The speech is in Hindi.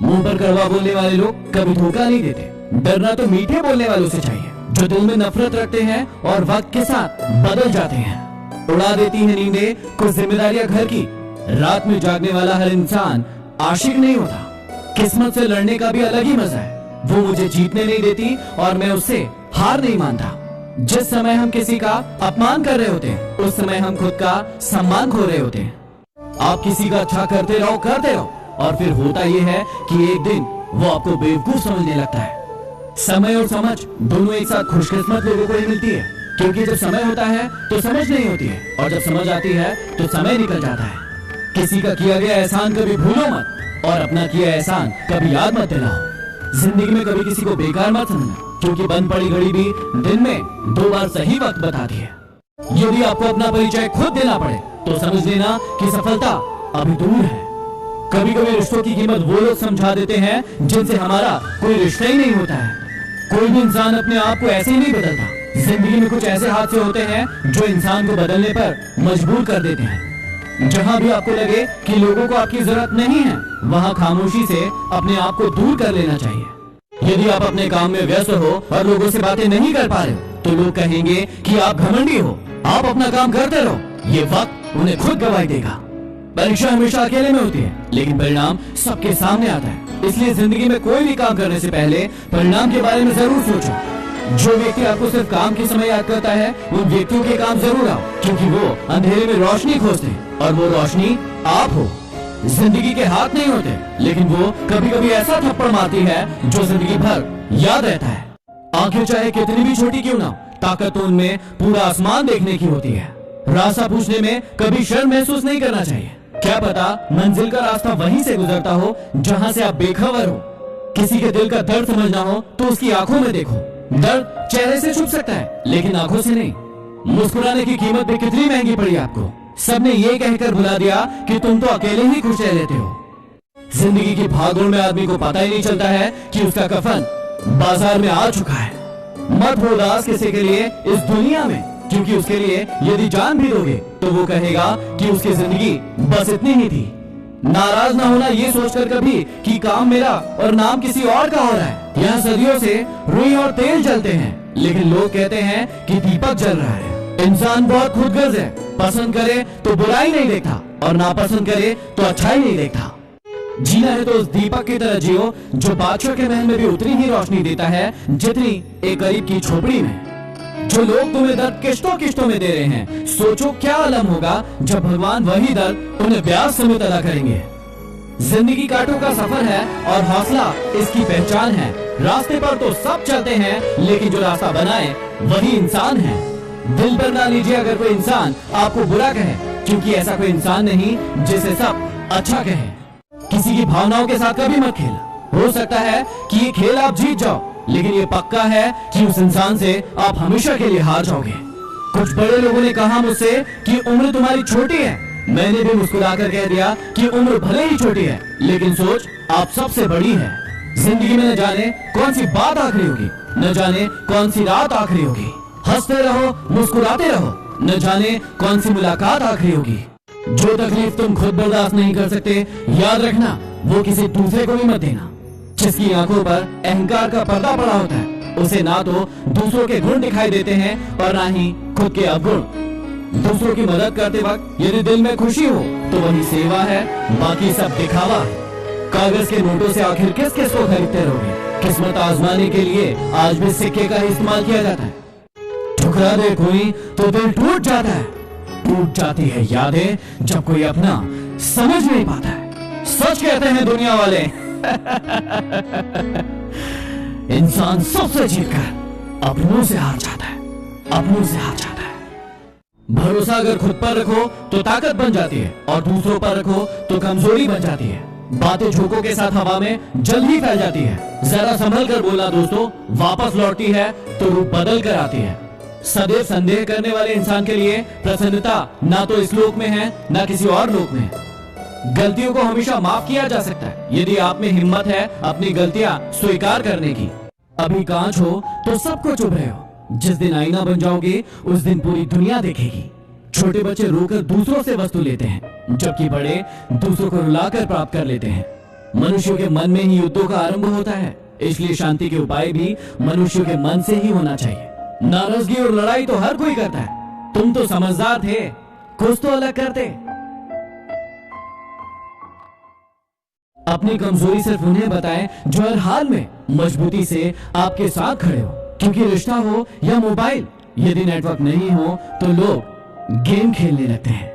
मुंह पर कड़वा बोलने वाले लोग कभी धोखा नहीं देते। डरना तो मीठे बोलने वालों से चाहिए, जो दिल में नफरत रखते हैं और वक्त के साथ बदल जाते हैं। उड़ा देती है नींदें कुछ जिम्मेदारियां घर की। रात में जागने वाला हर इंसान आशिक नहीं होता। किस्मत से लड़ने का भी अलग ही मजा है। वो मुझे जीतने नहीं देती और मैं उससे हार नहीं मानता। जिस समय हम किसी का अपमान कर रहे होते हैं, उस समय हम खुद का सम्मान खो रहे होते हैं। आप किसी का अच्छा करते रहो और फिर होता यह है कि एक दिन वो आपको बेवकूफ समझने लगता है। समय और समझ दोनों एक साथ खुशकिस्मत लोगों को ही मिलती है, क्योंकि जब समय होता है तो समझ नहीं होती है, और जब समझ आती है तो समय निकल जाता है। किसी का किया गया एहसान कभी भूलो मत, और अपना किया एहसान कभी याद मत दिलाओ। जिंदगी में कभी किसी को बेकार मत समझना, क्योंकि बंद पड़ी घड़ी भी दिन में 2 बार सही वक्त बताती है। यदि आपको अपना परिचय खुद देना पड़े तो समझ लेना कि सफलता अभी दूर है। कभी कभी रिश्तों की कीमत वो लोग समझा देते हैं जिनसे हमारा कोई रिश्ता ही नहीं होता है। कोई भी इंसान अपने आप को ऐसे ही नहीं बदलता। जिंदगी में कुछ ऐसे हादसे होते हैं जो इंसान को बदलने पर मजबूर कर देते हैं। जहां भी आपको लगे कि लोगों को आपकी जरूरत नहीं है, वहां खामोशी से अपने आप को दूर कर लेना चाहिए। यदि आप अपने काम में व्यस्त हो और लोगों से बातें नहीं कर पा रहे हो, तो लोग कहेंगे कि आप घमंडी हो। आप अपना काम करते रहो, ये वक्त उन्हें खुद गवाही देगा। परीक्षा हमेशा अकेले में होती है, लेकिन परिणाम सबके सामने आता है। इसलिए जिंदगी में कोई भी काम करने से पहले परिणाम के बारे में जरूर सोचो। जो व्यक्ति आपको सिर्फ काम के समय याद करता है, उन व्यक्तियों के काम जरूर आओ, क्योंकि वो अंधेरे में रोशनी खोजते हैं, और वो रोशनी आप हो। जिंदगी के हाथ नहीं होते, लेकिन वो कभी कभी ऐसा थप्पड़ मारती है जो जिंदगी भर याद रहता है। आंखें चाहे कितनी भी छोटी क्यों ना, ताकत तो उनमें पूरा आसमान देखने की होती है। रास्ता पूछने में कभी शर्म महसूस नहीं करना चाहिए। क्या पता मंजिल का रास्ता वहीं से गुजरता हो जहां से आप बेखबर हो। किसी के दिल का दर्द समझना हो तो उसकी आंखों में देखो। दर्द चेहरे से छुप सकता है, लेकिन आंखों से नहीं। मुस्कुराने की कीमत भी कितनी महंगी पड़ी आपको। सबने ये कहकर भुला दिया कि तुम तो अकेले ही खुश रह लेते हो। जिंदगी की भागदौड़ में आदमी को पता ही नहीं चलता है कि उसका कफन बाजार में आ चुका है। मत हो उदास किसी के लिए इस दुनिया में, क्योंकि उसके लिए यदि जान भी दोगे तो वो कहेगा कि उसकी जिंदगी बस इतनी ही थी। नाराज ना होना ये सोचकर कभी कि काम मेरा और नाम किसी और का हो रहा है। यहाँ सदियों से रुई और तेल जलते हैं, लेकिन लोग कहते हैं कि दीपक जल रहा है। इंसान बहुत खुदगर्ज है। पसंद करे तो बुराई नहीं देखता, और नापसंद करे तो अच्छाई नहीं देखता। जीना है तो उस दीपक की तरह जियो जो बादशाह के महल में भी उतनी ही रोशनी देता है जितनी एक गरीब की झोपड़ी में। जो लोग तुम्हें दर्द किश्तों किश्तों में दे रहे हैं, सोचो क्या आलम होगा जब भगवान वही दर्द उन्हें ब्याज समेत अदा करेंगे। जिंदगी कांटों का सफर है और हौसला इसकी पहचान है। रास्ते पर तो सब चलते हैं, लेकिन जो रास्ता बनाए वही इंसान है। दिल पर ना लीजिए अगर कोई इंसान आपको बुरा कहे, क्योंकि ऐसा कोई इंसान नहीं जिसे सब अच्छा कहे। किसी की भावनाओं के साथ कभी मत खेल। हो सकता है कि ये खेल आप जीत जाओ, लेकिन ये पक्का है कि उस इंसान से आप हमेशा के लिए हार जाओगे। कुछ बड़े लोगों ने कहा मुझसे कि उम्र तुम्हारी छोटी है। मैंने भी मुस्कुराकर कह दिया कि उम्र भले ही छोटी है, लेकिन सोच आप सबसे बड़ी है। जिंदगी में न जाने कौन सी बात आखिरी होगी, न जाने कौन सी रात आखिरी होगी। हंसते रहो, मुस्कुराते रहो, न जाने कौन सी मुलाकात आखिरी होगी। जो तकलीफ तुम खुद बर्दाश्त नहीं कर सकते, याद रखना वो किसी दूसरे को भी मत देना। जिसकी आंखों पर अहंकार का पर्दा पड़ा होता है, उसे ना तो दूसरों के गुण दिखाई देते हैं और ना ही खुद के अवगुण। दूसरों की मदद करते वक्त यदि दिल में खुशी हो तो वही सेवा है, बाकी सब दिखावा है। कागज के नोटों से आखिर किस किस को खरीदते रहोगे। किस्मत आजमाने के लिए आज भी सिक्के का इस्तेमाल किया जाता है। ठुकरा दे कोई तो दिल टूट जाता है। टूट जाती है यादें जब कोई अपना समझ नहीं पाता है। सच कहते हैं दुनिया वाले इंसान सबसे जीतकर अपनों से हार जाता है, अपनों से हार जाता है। भरोसा अगर खुद पर रखो तो ताकत बन जाती है, और दूसरों पर रखो तो कमजोरी बन जाती है। बातें झोंकों के साथ हवा में जल्दी फैल जाती है। जरा संभल कर बोलना दोस्तों, वापस लौटती है तो रूप बदल कर आती है। सदैव संदेह करने वाले इंसान के लिए प्रसन्नता ना तो इस लोक में है, ना किसी और लोक में है। गलतियों को हमेशा माफ किया जा सकता है, यदि आप में हिम्मत है अपनी गलतियां स्वीकार करने की। अभी कांच हो तो सबको चुभ रहे हो। जिस दिन आईना बन जाओगे उस दिन पूरी दुनिया देखेगी। छोटे बच्चे रोकर दूसरों से वस्तु लेते हैं, जबकि बड़े दूसरों को रुलाकर प्राप्त कर लेते हैं। मनुष्यों के मन में ही युद्धों का आरंभ होता है, इसलिए शांति के उपाय भी मनुष्यों के मन से ही होना चाहिए। नाराजगी और लड़ाई तो हर कोई करता है, तुम तो समझदार थे, कुछ तो अलग करते। अपनी कमजोरी सिर्फ उन्हें बताएं जो हर हाल में मजबूती से आपके साथ खड़े हो, क्योंकि रिश्ता हो या मोबाइल, यदि नेटवर्क नहीं हो तो लोग गेम खेलने लगते हैं।